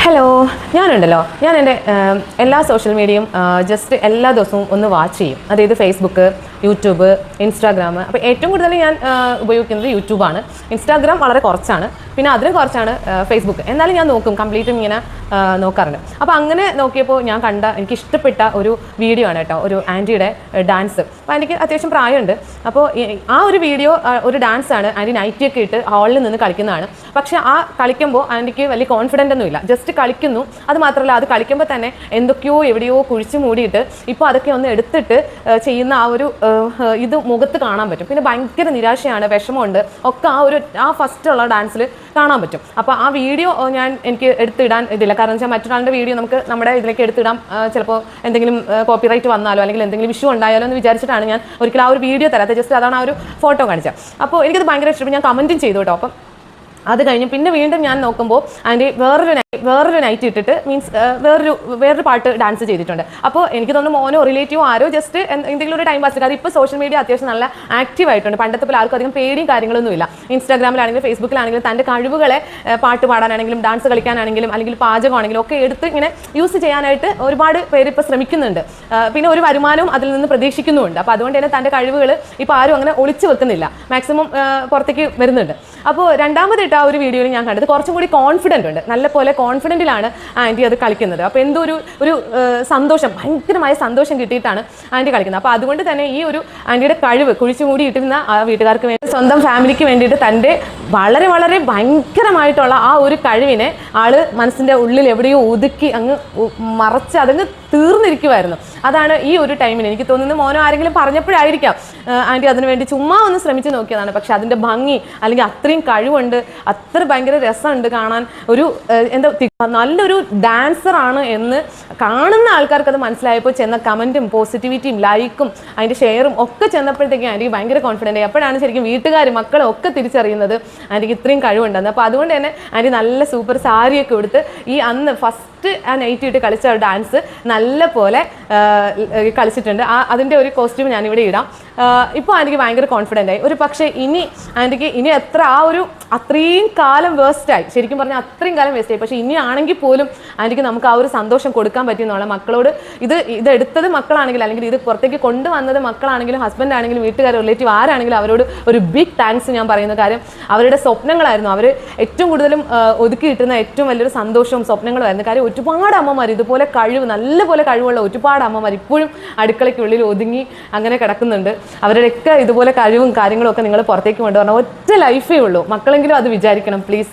Hello, ഞാനുണ്ടല്ലോ, ഞാൻ എൻ്റെ എല്ലാ സോഷ്യൽ മീഡിയയും ജസ്റ്റ് എല്ലാ ദിവസവും ഒന്ന് വാച്ച് ചെയ്യും. അതായത് ഫേസ്ബുക്ക്, യൂട്യൂബ്, ഇൻസ്റ്റാഗ്രാം. അപ്പോൾ ഏറ്റവും കൂടുതൽ ഞാൻ ഉപയോഗിക്കുന്നത് യൂട്യൂബാണ്. ഇൻസ്റ്റാഗ്രാം വളരെ കുറച്ചാണ്, പിന്നെ അതിലും കുറച്ചാണ് ഫേസ്ബുക്ക്. എന്നാലും ഞാൻ നോക്കും, കംപ്ലീറ്റും ഇങ്ങനെ നോക്കാറുണ്ട്. അപ്പോൾ അങ്ങനെ നോക്കിയപ്പോൾ ഞാൻ കണ്ട എനിക്ക് ഇഷ്ടപ്പെട്ട ഒരു വീഡിയോ ആണ് കേട്ടോ, ഒരു ആൻറ്റിയുടെ ഡാൻസ്. അപ്പോൾ ആൻറ്റിക്ക് അത്യാവശ്യം പ്രായമുണ്ട്. അപ്പോൾ ആ ഒരു വീഡിയോ ഒരു ഡാൻസാണ്. ആൻറ്റി നൈറ്റിയൊക്കെ ഇട്ട് ഹാളിൽ നിന്ന് കളിക്കുന്നതാണ്. പക്ഷേ ആ കളിക്കുമ്പോൾ ആൻറ്റിക്ക് വലിയ കോൺഫിഡൻ്റ് ഒന്നും ഇല്ല, ജസ്റ്റ് കളിക്കുന്നു. അത് മാത്രമല്ല, അത് കളിക്കുമ്പോൾ തന്നെ എന്തൊക്കെയോ എവിടെയോ കുഴിച്ചു മൂടിയിട്ട് ഇപ്പോൾ അതൊക്കെ ഒന്ന് എടുത്തിട്ട് ചെയ്യുന്ന ആ ഒരു ഇത് മുഖത്ത് കാണാൻ പറ്റും. പിന്നെ ഭയങ്കര നിരാശയാണ്, വിഷമമുണ്ട് ഒക്കെ ആ ഫസ്റ്റുള്ള ഡാൻസിൽ കാണാൻ പറ്റും. അപ്പോൾ ആ വീഡിയോ എനിക്ക് എടുത്തിടാൻ ഇതില്ല. കാരണം വെച്ചാൽ മറ്റൊരാളുടെ വീഡിയോ നമുക്ക് നമ്മുടെ ഇതിലേക്ക് എടുത്തിടാം, ചിലപ്പോൾ എന്തെങ്കിലും കോപ്പിറൈറ്റ് വന്നാലോ അല്ലെങ്കിൽ എന്തെങ്കിലും ഇഷ്യൂ ഉണ്ടായാലോ എന്ന് വിചാരിച്ചിട്ടാണ് ഞാൻ ഒരിക്കലും ആ ഒരു വീഡിയോ തരാത്ത. ജസ്റ്റ് അതാണ് ആ ഒരു ഫോട്ടോ കാണിച്ചത്. അപ്പോൾ എനിക്കത് ഭയങ്കര ഇഷ്ടപ്പെട്ടു. ഞാൻ കമൻറ്റും ചെയ്തു കേട്ടോ. അപ്പം അത് കഴിഞ്ഞ് പിന്നെ വീണ്ടും ഞാൻ നോക്കുമ്പോൾ അതിൻ്റെ വേറൊരു നൈറ്റ് ഇട്ടിട്ട് മീൻസ് വേറൊരു പാട്ട് ഡാൻസ് ചെയ്തിട്ടുണ്ട്. അപ്പോൾ എനിക്ക് തോന്നുന്നു മോനോ റിലേറ്റീവോ ആരോ ജസ്റ്റ് എന്തെങ്കിലും ഒരു ടൈം പാസ്. കാരണം ഇപ്പോൾ സോഷ്യൽ മീഡിയ അത്യാവശ്യം നല്ല ആക്റ്റീവ് ആയിട്ടുണ്ട്. പണ്ടത്തെ പോലെ ആർക്കും അധികം പേടിയും കാര്യങ്ങളൊന്നുമില്ല. ഇൻസ്റ്റാഗ്രാമിലാണെങ്കിലും ഫേസ്ബുക്കിലാണെങ്കിലും തൻ്റെ കഴിവുകളെ പാട്ട് പാടാനാണെങ്കിലും ഡാൻസ് കളിക്കാനാണെങ്കിലും അല്ലെങ്കിൽ പാചകമാണെങ്കിലും ഒക്കെ എടുത്ത് ഇങ്ങനെ യൂസ് ചെയ്യാനായിട്ട് ഒരുപാട് പേര് ഇപ്പോൾ ശ്രമിക്കുന്നുണ്ട്. പിന്നെ ഒരു വരുമാനവും അതിൽ നിന്ന് പ്രതീക്ഷിക്കുന്നുമുണ്ട്. അപ്പോൾ അതുകൊണ്ട് തന്നെ തൻ്റെ കഴിവുകൾ ഇപ്പോൾ ആരും അങ്ങനെ ഒളിച്ചു വെക്കുന്നില്ല, മാക്സിമം പുറത്തേക്ക് വരുന്നുണ്ട്. അപ്പോൾ രണ്ടാമതായിട്ട് ആ ഒരു വീഡിയോയിൽ ഞാൻ കണ്ടത് കുറച്ചും കൂടി കോൺഫിഡൻ്റ് ഉണ്ട്, നല്ലപോലെ കോൺഫിഡൻറ്റിലാണ് ആൻറ്റി അത് കളിക്കുന്നത്. അപ്പോൾ എന്തോ ഒരു സന്തോഷം, ഭയങ്കരമായ സന്തോഷം കിട്ടിയിട്ടാണ് ആൻറ്റി കളിക്കുന്നത്. അപ്പോൾ അതുകൊണ്ട് തന്നെ ഈ ഒരു ആൻറ്റിയുടെ കഴിവ് കുഴിച്ചു മൂടി ഇട്ടിരുന്ന ആ വീട്ടുകാർക്ക് വേണ്ടി, സ്വന്തം ഫാമിലിക്ക് വേണ്ടിയിട്ട് തൻ്റെ വളരെ വളരെ ഭയങ്കരമായിട്ടുള്ള ആ ഒരു കഴിവിനെ ആള് മനസ്സിൻ്റെ ഉള്ളിൽ എവിടെയോ ഒതുക്കി അങ്ങ് മറച്ച് അതങ്ങ് തീർന്നിരിക്കുമായിരുന്നു. അതാണ് ഈ ഒരു ടൈമിൽ എനിക്ക് തോന്നുന്നു മോനോ ആരെങ്കിലും പറഞ്ഞപ്പോഴായിരിക്കാം ആൻറ്റി അതിനുവേണ്ടി ചുമ്മാ ഒന്ന് ശ്രമിച്ച് നോക്കിയതാണ്. പക്ഷെ അതിൻ്റെ ഭംഗി അല്ലെങ്കിൽ അത്രയും കഴിവുണ്ട്, അത്ര ഭയങ്കര രസമുണ്ട് കാണാൻ. ഒരു എന്താ നല്ലൊരു ഡാൻസറാണ് എന്ന് കാണുന്ന ആൾക്കാർക്ക് അത് മനസ്സിലായപ്പോൾ ചെന്ന കമൻറ്റും പോസിറ്റിവിറ്റിയും ലൈക്കും അതിൻ്റെ ഷെയറും ഒക്കെ ചെന്നപ്പോഴത്തേക്കും ആൻറ്റിക്ക് ഭയങ്കര കോൺഫിഡൻ്റ് ആയി. അപ്പോഴാണ് ശരിക്കും വീട്ടുകാരും മക്കളും ഒക്കെ തിരിച്ചറിയുന്നത് ആൻറ്റിക്ക് ഇത്രയും കഴിവുണ്ടെന്ന്. അപ്പോൾ അതുകൊണ്ട് തന്നെ ആൻറ്റി നല്ല സൂപ്പർ സാരിയൊക്കെ കൊടുത്ത് ഈ അന്ന് ഫസ്റ്റ് ആ നൈറ്റ് ഇട്ട് കളിച്ച ഒരു ഡാൻസ് നല്ല പോലെ കളിച്ചിട്ടുണ്ട്. അതിൻ്റെ ഒരു കോസ്റ്റ്യൂം ഞാനിവിടെ ഇടാം. ഇപ്പോൾ ആൻറ്റിക്ക് ഭയങ്കര കോൺഫിഡൻ്റ് ആയി. ഒരു പക്ഷേ ഇനി എത്ര അത്രയും കാലം വേസ്റ്റായി, ശരിക്കും പറഞ്ഞാൽ അത്രയും കാലം വേസ്റ്റായി. പക്ഷേ ഇനി ആണെങ്കിൽ പോലും ആൻറ്റിക്ക് നമുക്ക് ആ ഒരു സന്തോഷം കൊടുക്കാൻ പറ്റിയെന്നുള്ള മക്കളോട് ഇതെടുത്തത് മക്കളാണെങ്കിലും അല്ലെങ്കിൽ ഇത് പുറത്തേക്ക് കൊണ്ടുവന്നത് മക്കളാണെങ്കിലും ഹസ്ബൻഡ് ആണെങ്കിലും വീട്ടുകാർ റിലേറ്റീവ് ആരാണെങ്കിലും അവരോട് ഒരു ബിഗ് താങ്ക്സ് ഞാൻ പറയുന്ന. കാര്യം അവരുടെ സ്വപ്നങ്ങളായിരുന്നു, അവർ ഏറ്റവും കൂടുതലും ഒതുക്കി കിട്ടുന്ന ഏറ്റവും വലിയൊരു സന്തോഷവും സ്വപ്നങ്ങളുമായിരുന്നു. കാര്യം ഒരുപാട് അമ്മമാർ ഇതുപോലെ നല്ലപോലെ കഴിവുള്ള ഒരുപാട് അമ്മമാർ ഇപ്പോഴും അടുക്കളയ്ക്കുള്ളിൽ ഒതുങ്ങി അങ്ങനെ കിടക്കുന്നുണ്ട്. അവരുടെയൊക്കെ ഇതുപോലെ കഴിവും കാര്യങ്ങളും ഒക്കെ നിങ്ങൾ പുറത്തേക്ക് കൊണ്ടുവരണം. ഒറ്റ ലൈഫേ ഉള്ളൂ, മക്കളെങ്കിലും അത് വിചാരിക്കണം പ്ലീസ്.